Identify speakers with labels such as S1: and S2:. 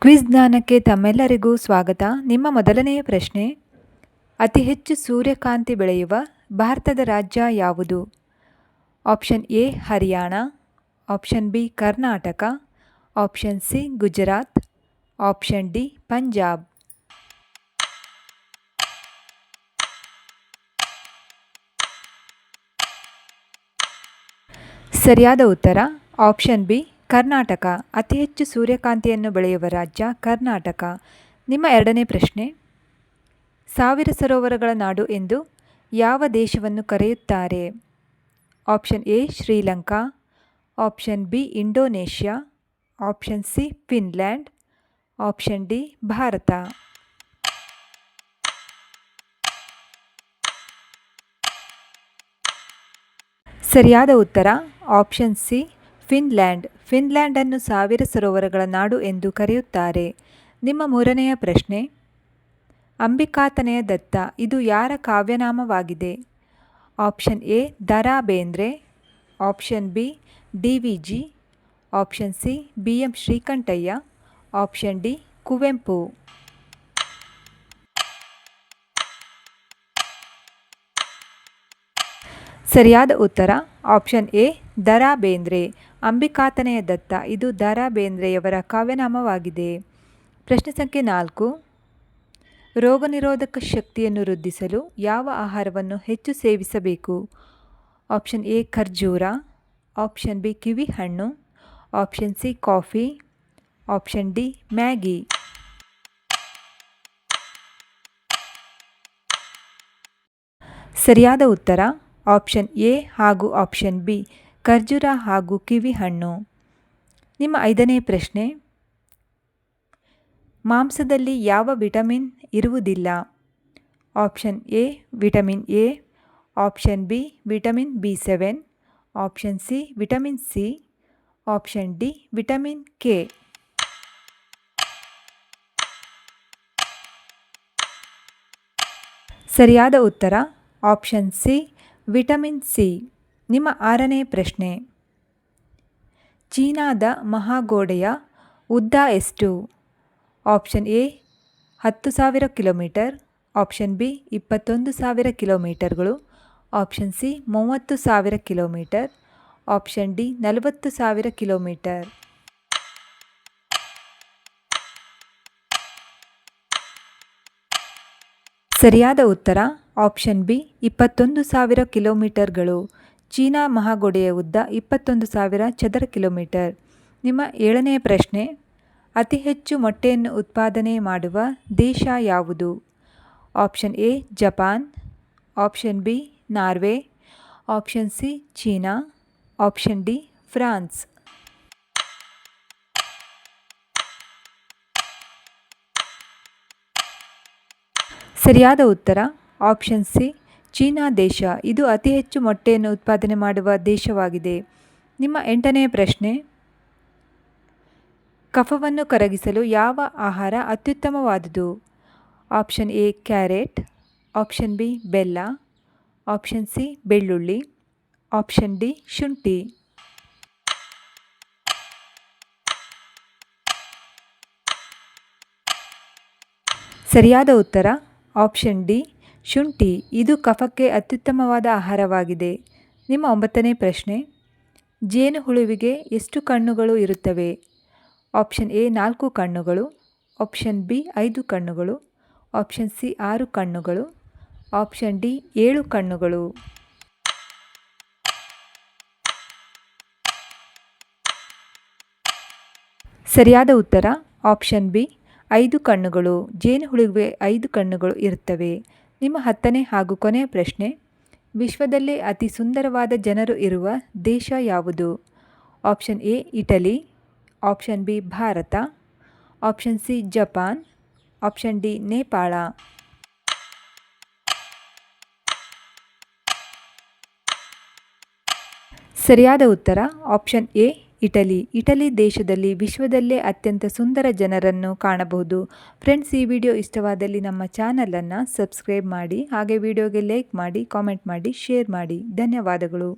S1: Quiz ಜ್ಞಾನಕ್ಕೆ ತಮ್ಮೆಲ್ಲರಿಗೂ ಸ್ವಾಗತ. ನಿಮ್ಮ ಮೊದಲನೆಯ ಪ್ರಶ್ನೆ, ಅತಿ ಹೆಚ್ಚು ಸೂರ್ಯಕಾಂತಿ ಬೆಳೆಯುವ ಭಾರತದ ರಾಜ್ಯ ಯಾವುದು? Option A Haryana, option B Karnataka, option C Gujarat, option D Punjab. ಸರಿಯಾದ ಉತ್ತರ ಆಪ್ಷನ್ ಬಿ ಕರ್ನಾಟಕ. ಅತಿ ಹೆಚ್ಚು ಸೂರ್ಯಕಾಂತಿಯನ್ನು ಬೆಳೆಯುವ ರಾಜ್ಯ ಕರ್ನಾಟಕ. ನಿಮ್ಮ ಎರಡನೇ ಪ್ರಶ್ನೆ, ಸಾವಿರ ಸರೋವರಗಳ ನಾಡು ಎಂದು ಯಾವ ದೇಶವನ್ನು ಕರೆಯುತ್ತಾರೆ? Option A Sri Lanka, option B Indonesia, option C Finland, option D Bharat. ಸರಿಯಾದ ಉತ್ತರ ಆಪ್ಷನ್ ಸಿ ಫಿನ್ಲ್ಯಾಂಡ್. ಫಿನ್ಲ್ಯಾಂಡನ್ನು ಸಾವಿರ ಸರೋವರಗಳ ನಾಡು ಎಂದು ಕರೆಯುತ್ತಾರೆ. ನಿಮ್ಮ ಮೂರನೆಯ ಪ್ರಶ್ನೆ, ಅಂಬಿಕಾತನಯ ದತ್ತ ಇದು ಯಾರ ಕಾವ್ಯನಾಮವಾಗಿದೆ? Option A Da Ra Bendre, option B D V G, option C B M Srikantaiah, option D Kuvempu. ಸರಿಯಾದ ಉತ್ತರ ಆಪ್ಷನ್ ಎ ದ ರಾ ಬೇಂದ್ರೆ. ಅಂಬಿಕಾತನಯ ದತ್ತ ಇದು ದ ರಾ ಬೇಂದ್ರೆಯವರ ಕಾವ್ಯನಾಮವಾಗಿದೆ. ಪ್ರಶ್ನೆ ಸಂಖ್ಯೆ 4, ರೋಗನಿರೋಧಕ ಶಕ್ತಿಯನ್ನು ವೃದ್ಧಿಸಲು ಯಾವ ಆಹಾರವನ್ನು ಹೆಚ್ಚು ಸೇವಿಸಬೇಕು? ಆಪ್ಷನ್ ಎ ಖರ್ಜೂರ, ಆಪ್ಷನ್ ಬಿ ಕಿವಿ ಹಣ್ಣು, option C coffee, option D Maggi. ಸರಿಯಾದ ಉತ್ತರ ಆಪ್ಷನ್ ಎ ಹಾಗೂ ಆಪ್ಷನ್ ಬಿ ಖರ್ಜೂರ ಹಾಗೂ ಕಿವಿ ಹಣ್ಣು. ನಿಮ್ಮ ಐದನೇ ಪ್ರಶ್ನೆ, ಮಾಂಸದಲ್ಲಿ ಯಾವ ವಿಟಮಿನ್ ಇರುವುದಿಲ್ಲ? Option A vitamin A, option B vitamin ಬಿ7, option C vitamin C, option D vitamin K. ಸರಿಯಾದ ಉತ್ತರ ಆಪ್ಷನ್ ಸಿ ವಿಟಮಿನ್ ಸಿ. ನಿಮ್ಮ ಆರನೇ ಪ್ರಶ್ನೆ, ಚೀನಾದ ಮಹಾಗೋಡೆಯ ಉದ್ದ ಎಷ್ಟು? Option A 10,000 kilometre, option B 21,000 ಕಿಲೋಮೀಟರ್ಗಳು, option C 30,000 kilometre, option D 40,000 kilometre. ಸರಿಯಾದ ಉತ್ತರ ಆಪ್ಷನ್ ಬಿ 21,000 ಕಿಲೋಮೀಟರ್ಗಳು. ಚೀನಾ ಮಹಾಗೋಡೆಯ ಉದ್ದ 21,000 ಚದರ ಕಿಲೋಮೀಟರ್. ನಿಮ್ಮ ಏಳನೇ ಪ್ರಶ್ನೆ, ಅತಿ ಹೆಚ್ಚು ಮೊಟ್ಟೆಯನ್ನು ಉತ್ಪಾದನೆ ಮಾಡುವ ದೇಶ ಯಾವುದು? Option A Japan, option B Norway, option C China, option D France. ಸರಿಯಾದ ಉತ್ತರ ಆಪ್ಷನ್ ಸಿ ಚೀನಾ ದೇಶ. ಇದು ಅತಿ ಹೆಚ್ಚು ಮೊಟ್ಟೆಯನ್ನು ಉತ್ಪಾದನೆ ಮಾಡುವ ದೇಶವಾಗಿದೆ. ನಿಮ್ಮ ಎಂಟನೇ ಪ್ರಶ್ನೆ, ಕಫವನ್ನು ಕರಗಿಸಲು ಯಾವ ಆಹಾರ ಅತ್ಯುತ್ತಮವಾದುದು? Option A carrot, option B ಬೆಲ್ಲ, ಆಪ್ಷನ್ ಸಿ ಬೆಳ್ಳುಳ್ಳಿ, ಆಪ್ಷನ್ ಡಿ ಶುಂಠಿ. ಸರಿಯಾದ ಉತ್ತರ ಆಪ್ಷನ್ ಡಿ ಶುಂಠಿ. ಇದು ಕಫಕ್ಕೆ ಅತ್ಯುತ್ತಮವಾದ ಆಹಾರವಾಗಿದೆ. ನಿಮ್ಮ ಒಂಬತ್ತನೇ ಪ್ರಶ್ನೆ, ಜೇನುಹುಳುವಿಗೆ ಎಷ್ಟು ಕಣ್ಣುಗಳು ಇರುತ್ತವೆ? ಆಪ್ಷನ್ ಎ 4 ಕಣ್ಣುಗಳು, ಆಪ್ಷನ್ ಬಿ 5 ಕಣ್ಣುಗಳು, ಆಪ್ಷನ್ ಸಿ 6 ಕಣ್ಣುಗಳು, ಆಪ್ಷನ್ ಡಿ 7 ಕಣ್ಣುಗಳು. ಸರಿಯಾದ ಉತ್ತರ ಆಪ್ಷನ್ ಬಿ 5 ಕಣ್ಣುಗಳು. ಜೇನುಹುಳುವಿಗೆ 5 ಕಣ್ಣುಗಳು ಇರುತ್ತವೆ. ನಿಮ್ಮ 10ನೇ ಹಾಗೂ ಕೊನೆಯ ಪ್ರಶ್ನೆ, ವಿಶ್ವದಲ್ಲೇ ಅತಿ ಸುಂದರವಾದ ಜನರು ಇರುವ ದೇಶ ಯಾವುದು? Option A Italy, option B Bharat, option C Japan, option D Nepal. ಸರಿಯಾದ ಉತ್ತರ ಆಪ್ಷನ್ ಎ ಇಟಲಿ. ಇಟಲಿ ದೇಶದಲ್ಲಿ ವಿಶ್ವದಲ್ಲೇ ಅತ್ಯಂತ ಸುಂದರ ಜನರನ್ನು ಕಾಣಬಹುದು. ಫ್ರೆಂಡ್ಸ್, ಈ ವಿಡಿಯೋ ಇಷ್ಟವಾದಲ್ಲಿ ನಮ್ಮ ಚಾನಲನ್ನು ಸಬ್ಸ್ಕ್ರೈಬ್ ಮಾಡಿ, ಹಾಗೆ ವಿಡಿಯೋಗೆ ಲೈಕ್ ಮಾಡಿ, ಕಾಮೆಂಟ್ ಮಾಡಿ, ಶೇರ್ ಮಾಡಿ. ಧನ್ಯವಾದಗಳು.